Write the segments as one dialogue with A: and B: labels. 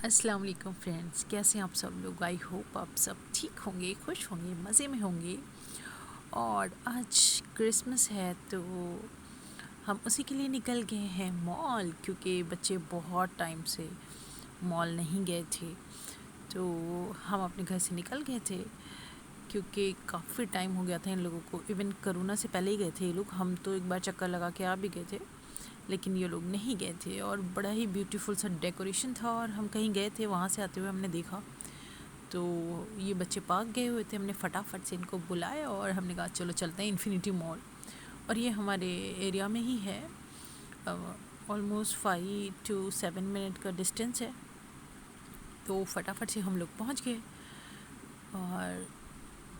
A: अस्सलाम वालेकुम फ्रेंड्स, कैसे हैं आप सब लोग। आई होप आप सब ठीक होंगे, खुश होंगे, मज़े में होंगे। और आज क्रिसमस है तो हम उसी के लिए निकल गए हैं मॉल, क्योंकि बच्चे बहुत टाइम से मॉल नहीं गए थे। तो हम अपने घर से निकल गए थे क्योंकि काफ़ी टाइम हो गया था इन लोगों को। इवन कोरोना से पहले ही गए थे ये लोग। हम तो एक बार चक्कर लगा के आ भी गए थे, लेकिन ये लोग नहीं गए थे। और बड़ा ही ब्यूटीफुल सा डेकोरेशन था, और हम कहीं गए थे, वहाँ से आते हुए हमने देखा तो ये बच्चे पार्क गए हुए थे। हमने फटाफट से इनको बुलाया और हमने कहा चलो चलते हैं इन्फिनिटी मॉल। और ये हमारे एरिया में ही है, ऑलमोस्ट 5 to 7 मिनट का डिस्टेंस है। तो फटाफट से हम लोग पहुँच गए। और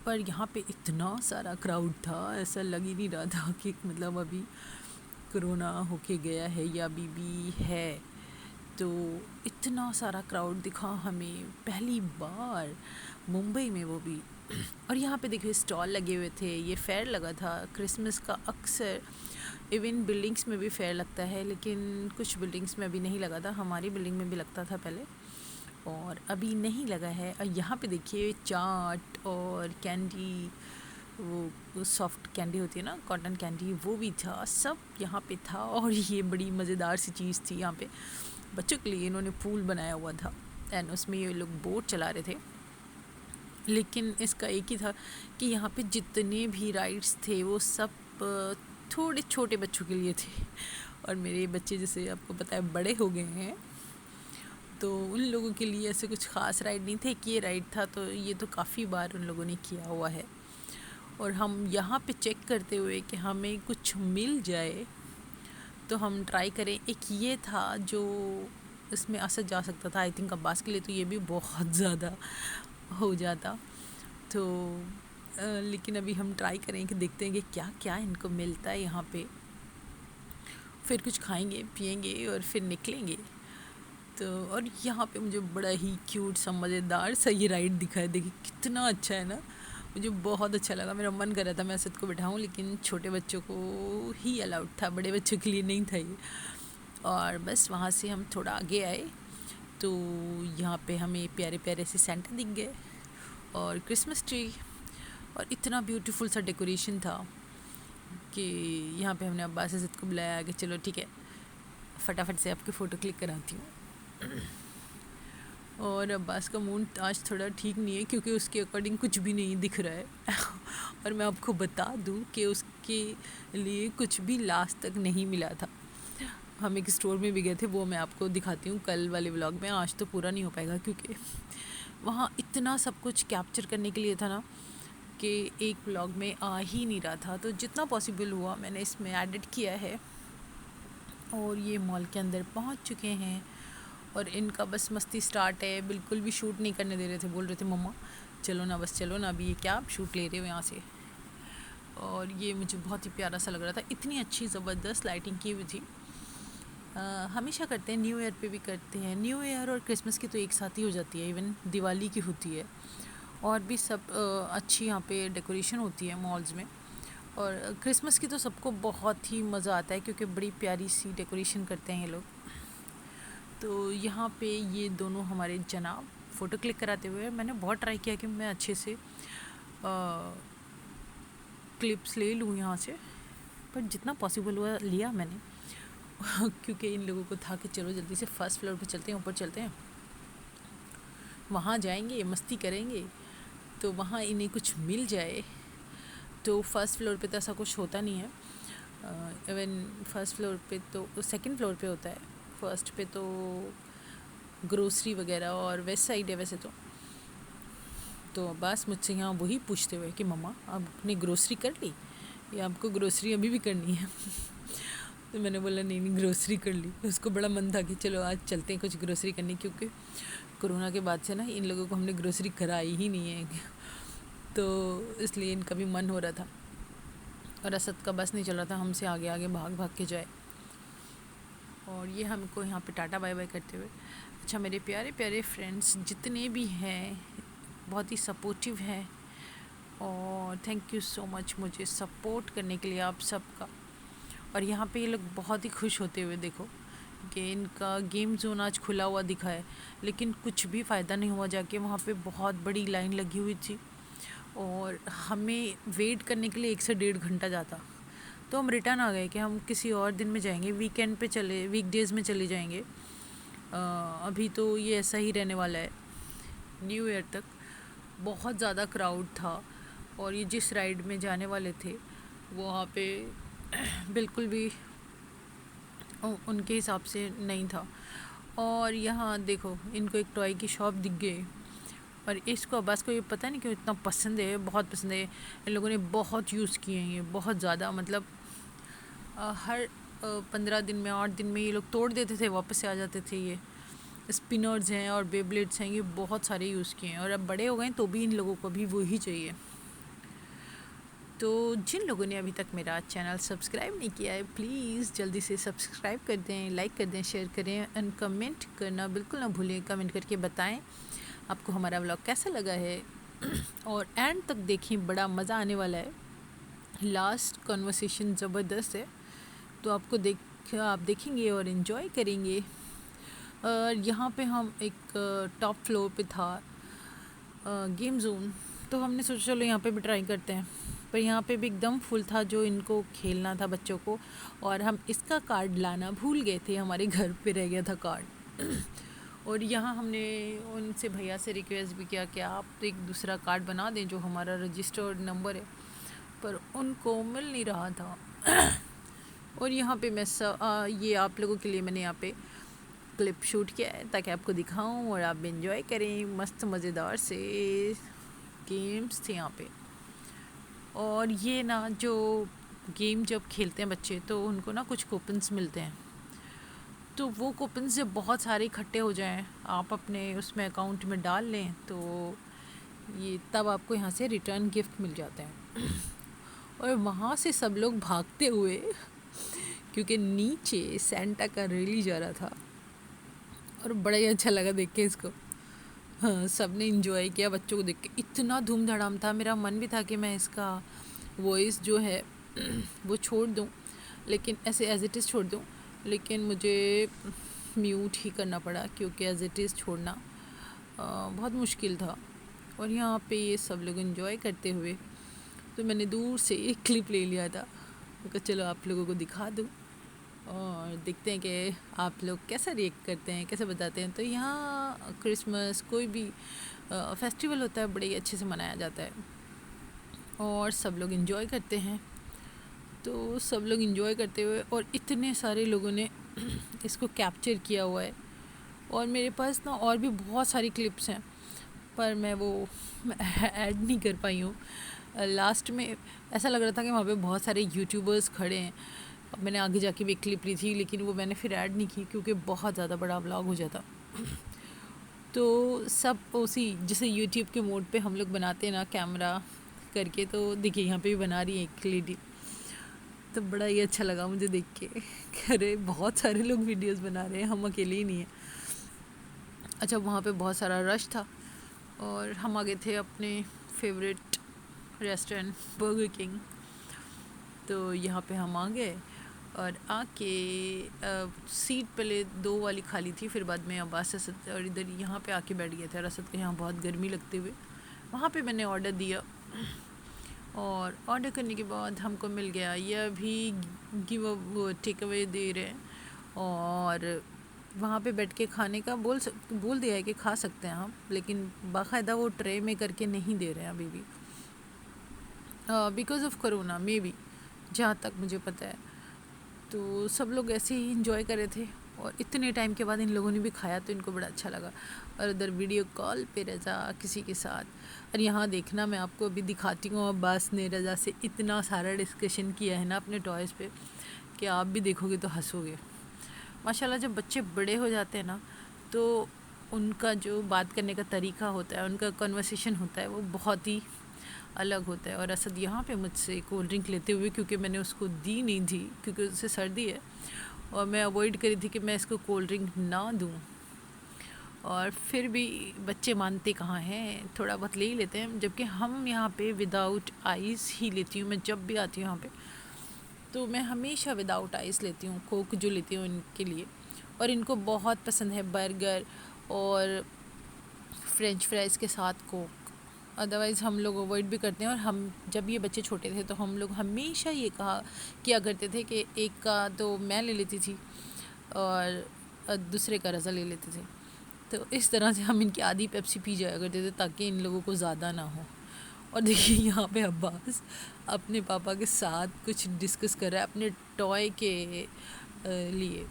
A: पर यहाँ पे इतना सारा क्राउड था, ऐसा लग ही नहीं रहा था कि मतलब अभी कोरोना होके गया है या अभी भी है। तो इतना सारा क्राउड दिखा हमें पहली बार मुंबई में, वो भी। और यहाँ पे देखिए स्टॉल लगे हुए थे, ये फेयर लगा था क्रिसमस का। अक्सर इवन बिल्डिंग्स में भी फेयर लगता है, लेकिन कुछ बिल्डिंग्स में अभी नहीं लगा था। हमारी बिल्डिंग में भी लगता था पहले, और अभी नहीं लगा है। और यहाँ पे देखिए चाट और कैंडी, वो सॉफ्ट कैंडी होती है ना, कॉटन कैंडी, वो भी था, सब यहाँ पे था। और ये बड़ी मज़ेदार सी चीज़ थी यहाँ पे। बच्चों के लिए इन्होंने पूल बनाया हुआ था, एंड उसमें ये लोग बोट चला रहे थे। लेकिन इसका एक ही था कि यहाँ पे जितने भी राइड्स थे वो सब थोड़े छोटे बच्चों के लिए थे। और मेरे बच्चे जैसे आपको पता है बड़े हो गए हैं, तो उन लोगों के लिए ऐसे कुछ ख़ास राइड नहीं थे। कि ये राइड था तो ये तो काफ़ी बार उन लोगों ने किया हुआ है। और हम यहाँ पे चेक करते हुए कि हमें कुछ मिल जाए तो हम ट्राई करें। एक ये था जो इसमें असर जा सकता था, आई थिंक अब्बास के लिए तो ये भी बहुत ज़्यादा हो जाता। तो लेकिन अभी हम ट्राई करें कि देखते हैं कि क्या क्या इनको मिलता है यहाँ पे। फिर कुछ खाएंगे पिएंगे और फिर निकलेंगे। तो और यहाँ पे मुझे बड़ा ही क्यूट सा मज़ेदार सा ये राइड दिखा है। देखिए कितना अच्छा है ना, मुझे बहुत अच्छा लगा। मेरा मन कर रहा था मैं असद को बिठाऊं, लेकिन छोटे बच्चों को ही अलाउड था, बड़े बच्चों के लिए नहीं था ये। और बस वहाँ से हम थोड़ा आगे आए तो यहाँ पे हमें प्यारे प्यारे से सेंटा दिख गए और क्रिसमस ट्री, और इतना ब्यूटीफुल सा डेकोरेशन था कि यहाँ पे हमने अब्बास असद को बुलाया कि चलो ठीक है, फटाफट से आपकी फ़ोटो क्लिक कराती हूँ। और अब्बास का मूड आज थोड़ा ठीक नहीं है, क्योंकि उसके अकॉर्डिंग कुछ भी नहीं दिख रहा है। और मैं आपको बता दूँ कि उसके लिए कुछ भी लास्ट तक नहीं मिला था। हम एक स्टोर में भी गए थे, वो मैं आपको दिखाती हूँ कल वाले व्लॉग में। आज तो पूरा नहीं हो पाएगा, क्योंकि वहाँ इतना सब कुछ कैप्चर करने के लिए था ना कि एक व्लॉग में आ ही नहीं रहा था। तो जितना पॉसिबल हुआ मैंने इसमें एडिट किया है। और ये मॉल के अंदर पहुँच चुके हैं, और इनका बस मस्ती स्टार्ट है। बिल्कुल भी शूट नहीं करने दे रहे थे, बोल रहे थे मम्मा चलो ना, बस चलो ना, अभी ये क्या आप शूट ले रहे हो यहाँ से। और ये मुझे बहुत ही प्यारा सा लग रहा था, इतनी अच्छी ज़बरदस्त लाइटिंग की हुई थी। हमेशा करते हैं, न्यू ईयर पे भी करते हैं। न्यू ईयर और क्रिसमस की तो एक साथ ही हो जाती है, इवन दिवाली की होती है। और भी सब अच्छी यहाँ पे डेकोरेशन होती है मॉल्स में। और क्रिसमस की तो सबको बहुत ही मज़ा आता है, क्योंकि बड़ी प्यारी सी डेकोरेशन करते हैं ये लोग। तो यहाँ पे ये दोनों हमारे जनाब फ़ोटो क्लिक कराते हुए, मैंने बहुत ट्राई किया कि मैं अच्छे से क्लिप्स ले लूँ यहाँ से, पर जितना पॉसिबल हुआ लिया मैंने। क्योंकि इन लोगों को था कि चलो जल्दी से फर्स्ट फ्लोर पे चलते हैं, ऊपर चलते हैं, वहाँ जाएंगे मस्ती करेंगे, तो वहाँ इन्हें कुछ मिल जाए। तो फर्स्ट फ्लोर पे तो ऐसा कुछ होता नहीं है। इवन फर्स्ट फ्लोर पे तो सेकंड फ्लोर पे होता है, फर्स्ट पे तो ग्रोसरी वगैरह और वेस्ट साइड है वैसे तो बस मुझसे यहाँ वही पूछते हुए कि मम्मा आपने ग्रोसरी कर ली या आपको ग्रोसरी अभी भी करनी है। तो मैंने बोला नहीं नहीं, ग्रोसरी कर ली। उसको बड़ा मन था कि चलो आज चलते हैं कुछ ग्रोसरी करने, क्योंकि कोरोना के बाद से ना इन लोगों को हमने ग्रोसरी कराई ही नहीं है। तो इसलिए इनका भी मन हो रहा था, और असद का बस नहीं चल रहा था हमसे आगे आगे भाग भाग के जाए। और ये हमको यहाँ पे टाटा बाय बाय करते हुए। अच्छा मेरे प्यारे प्यारे फ्रेंड्स जितने भी हैं, बहुत ही सपोर्टिव हैं, और थैंक यू सो मच मुझे सपोर्ट करने के लिए आप सबका। और यहाँ पे ये लोग बहुत ही खुश होते हुए देखो, कि इनका गेम जोन आज खुला हुआ दिखा है, लेकिन कुछ भी फ़ायदा नहीं हुआ। जाके वहाँ पे बहुत बड़ी लाइन लगी हुई थी और हमें वेट करने के लिए 1 से 1.5 घंटा जाता। तो हम रिटर्न आ गए कि हम किसी और दिन में जाएंगे, वीकेंड पे चले, वीकडेज़ में चले जाएंगे। अभी तो ये ऐसा ही रहने वाला है न्यू ईयर तक। बहुत ज़्यादा क्राउड था और ये जिस राइड में जाने वाले थे वो वहाँ पे बिल्कुल भी उनके हिसाब से नहीं था। और यहाँ देखो, इनको एक टॉय की शॉप दिख गई और इसको अब्बास को ये पता नहीं क्यों इतना पसंद है, बहुत पसंद है। इन लोगों ने बहुत यूज़ किए हैं ये, बहुत ज़्यादा। मतलब हर 15 दिन में, 8 दिन में ये लोग तोड़ देते थे, वापस से आ जाते थे। ये स्पिनर्स हैं और बेब्लेड्स हैं, ये बहुत सारे यूज़ किए हैं और अब बड़े हो गए तो भी इन लोगों को भी वही चाहिए। तो जिन लोगों ने अभी तक मेरा चैनल सब्सक्राइब नहीं किया है, प्लीज़ जल्दी से सब्सक्राइब कर दें, लाइक कर दें, शेयर करें एंड कमेंट करना बिल्कुल ना भूलें। कमेंट करके बताएं आपको हमारा व्लॉग कैसा लगा है और एंड तक देखें, बड़ा मज़ा आने वाला है। लास्ट कन्वर्सेशन ज़बरदस्त है, तो आप देखेंगे और इन्जॉय करेंगे। और यहाँ पे हम एक टॉप फ्लोर पे था गेम जोन, तो हमने सोचा चलो यहाँ पे भी ट्राई करते हैं। पर यहाँ पे भी एकदम फुल था जो इनको खेलना था बच्चों को, और हम इसका कार्ड लाना भूल गए थे, हमारे घर पे रह गया था कार्ड। और यहाँ हमने उनसे भैया से रिक्वेस्ट भी किया कि आप एक दूसरा कार्ड बना दें जो हमारा रजिस्टर्ड नंबर है, पर उनको मिल नहीं रहा था। और यहाँ पे ये आप लोगों के लिए मैंने यहाँ पे क्लिप शूट किया है ताकि आपको दिखाऊं और आप भी इंजॉय करें। मस्त मज़ेदार से गेम्स थे यहाँ पे। और ये ना, जो गेम जब खेलते हैं बच्चे तो उनको ना कुछ कूपन्स मिलते हैं, तो वो कूपन्स जब बहुत सारे इकट्ठे हो जाएं, आप अपने उसमें अकाउंट में डाल लें, तो ये तब आपको यहाँ से रिटर्न गिफ्ट मिल जाते हैं। और वहाँ से सब लोग भागते हुए, क्योंकि नीचे सेंटा का रैली जा रहा था और बड़ा ही अच्छा लगा देख के इसको। हाँ, सब ने इंजॉय किया बच्चों को देख के, इतना धूम धड़ाम था। मेरा मन भी था कि मैं इसका वॉइस जो है वो छोड़ दूँ, लेकिन ऐसे एज इट इज़ छोड़ दूँ, लेकिन मुझे म्यूट ही करना पड़ा क्योंकि एज इट इज़ छोड़ना बहुत मुश्किल था। और यहाँ पे ये सब लोग इंजॉय करते हुए, तो मैंने दूर से एक क्लिप ले लिया था, तो चलो आप लोगों को दिखा दूँ और देखते हैं कि आप लोग कैसा रिएक्ट करते हैं, कैसे बताते हैं। तो यहाँ क्रिसमस कोई भी फेस्टिवल होता है बड़े ही अच्छे से मनाया जाता है और सब लोग इन्जॉय करते हैं। तो सब लोग इन्जॉय करते हुए, और इतने सारे लोगों ने इसको कैप्चर किया हुआ है। और मेरे पास ना और भी बहुत सारी क्लिप्स हैं, पर मैं वो ऐड नहीं कर पाई हूँ। लास्ट में ऐसा लग रहा था कि वहाँ पे बहुत सारे यूट्यूबर्स खड़े हैं। मैंने आगे जाके भी एक क्लिप ली थी, लेकिन वो मैंने फिर ऐड नहीं की क्योंकि बहुत ज़्यादा बड़ा व्लॉग हो जाता। तो सब उसी जैसे यूट्यूब के मोड पे हम लोग बनाते हैं ना कैमरा करके, तो देखिए यहाँ पे भी बना रही है एक लेडी। तो बड़ा ही अच्छा लगा मुझे देख के, अरे बहुत सारे लोग वीडियोस बना रहे हैं, हम अकेले ही नहीं हैं। अच्छा, वहाँ पे बहुत सारा रश था और हम आ गए थे अपने फेवरेट रेस्टोरेंट बर्गर किंग। तो यहाँ पे हम आ गए और आके सीट पहले 2 वाली खाली थी, फिर बाद में अब्बास असद और इधर यहाँ पे आके बैठ गए थे। रसद के यहाँ बहुत गर्मी लगते हुए वहाँ पे मैंने ऑर्डर दिया, और ऑर्डर करने के बाद हमको मिल गया ये अभी वो टेक अवे दे रहे हैं, और वहाँ पे बैठ के खाने का बोल दिया है कि खा सकते हैं हम, लेकिन बाकायदा वो ट्रे में करके नहीं दे रहे हैं अभी भी, because of corona may be, जहाँ तक मुझे पता है। तो सब लोग ऐसे ही इंजॉय कर रहे थे और इतने टाइम के बाद इन लोगों ने भी खाया तो इनको बड़ा अच्छा लगा। और उधर वीडियो कॉल पे रज़ा किसी के साथ, और यहाँ देखना मैं आपको अभी दिखाती हूँ। अब्बास ने रज़ा से इतना सारा डिस्कशन किया है ना अपने टॉयज़ पे कि आप भी देखोगे तो हंसोगे। माशाल्लाह, जब बच्चे बड़े हो जाते हैं ना, तो उनका जो बात करने का तरीका होता है, उनका कन्वर्सेशन होता है, वो बहुत ही अलग होता है। और असद यहाँ पे मुझसे कोल्ड ड्रिंक लेते हुए, क्योंकि मैंने उसको दी नहीं थी क्योंकि उससे सर्दी है और मैं अवॉइड करी थी कि मैं इसको कोल्ड ड्रिंक ना दूँ, और फिर भी बच्चे मानते कहाँ हैं, थोड़ा बहुत ले ही लेते हैं। जबकि हम यहाँ पे विदाउट आइस ही लेती हूँ, मैं जब भी आती हूँ यहाँ पे तो मैं हमेशा विदाउट आइस लेती हूँ, कोक जो लेती हूँ इनके लिए। और इनको बहुत पसंद है बर्गर और फ्रेंच फ्राइज़ के साथ कोक। अदरवाइज़ हम लोग अवॉइड भी करते हैं। और हम जब ये बच्चे छोटे थे तो हम लोग हमेशा ये कहा किया करते थे कि एक का तो मैं ले लेती थी और दूसरे का रज़ा ले लेते थे। तो इस तरह से हम इनकी आधी पेप्सी पी जाया करते थे ताकि इन लोगों को ज़्यादा ना हो। और देखिए यहाँ पे अब्बास अपने पापा के साथ कुछ डिस्कस कर रहा है अपने टॉय के लिए,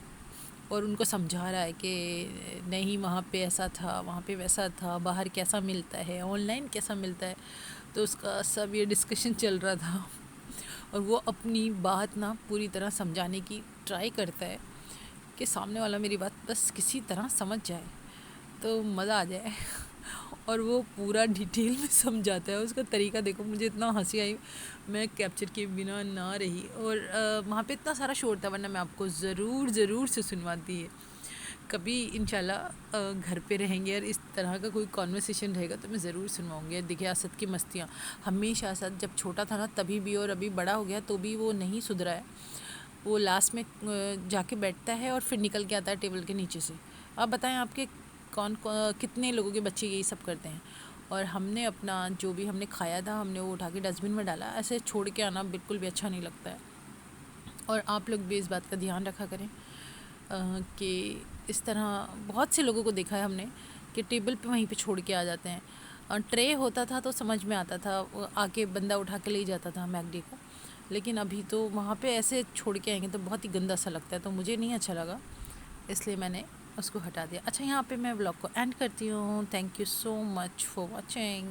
A: और उनको समझा रहा है कि नहीं वहाँ पे ऐसा था, वहाँ पे वैसा था, बाहर कैसा मिलता है, ऑनलाइन कैसा मिलता है। तो उसका सब ये डिस्कशन चल रहा था और वो अपनी बात ना पूरी तरह समझाने की ट्राई करता है कि सामने वाला मेरी बात बस किसी तरह समझ जाए तो मज़ा आ जाए। और वो पूरा डिटेल में समझाता है। उसका तरीका देखो, मुझे इतना हंसी आई, मैं कैप्चर किए बिना ना रही। और वहाँ पे इतना सारा शोर था, वरना मैं आपको ज़रूर से सुनवाती है। कभी इंशाल्लाह घर पे रहेंगे और इस तरह का कोई कॉन्वर्सेशन रहेगा तो मैं ज़रूर सुनवाऊँगी। देखिए असद की मस्तियाँ, हमेशा असद जब छोटा था ना तभी भी और अभी बड़ा हो गया तो भी वो नहीं सुधरा है। वो लास्ट में जाके बैठता है और फिर निकल के आता है टेबल के नीचे से। आप बताएं आपके कितने लोगों के बच्चे यही सब करते हैं। और हमने अपना जो भी हमने खाया था हमने वो उठा के डस्टबिन में डाला। ऐसे छोड़ के आना बिल्कुल भी अच्छा नहीं लगता है। और आप लोग भी इस बात का ध्यान रखा करें कि इस तरह बहुत से लोगों को देखा है हमने कि टेबल पे वहीं पे छोड़ के आ जाते हैं। ट्रे होता था तो समझ में आता था, वो आके बंदा उठा के ले जाता था मैकडी का। लेकिन अभी तो वहाँ पे ऐसे छोड़ के आएंगे तो बहुत ही गंदा सा लगता है, तो मुझे नहीं अच्छा लगा, इसलिए मैंने उसको हटा दिया। अच्छा, यहाँ पे मैं व्लॉग को एंड करती हूँ। Thank you so much for watching.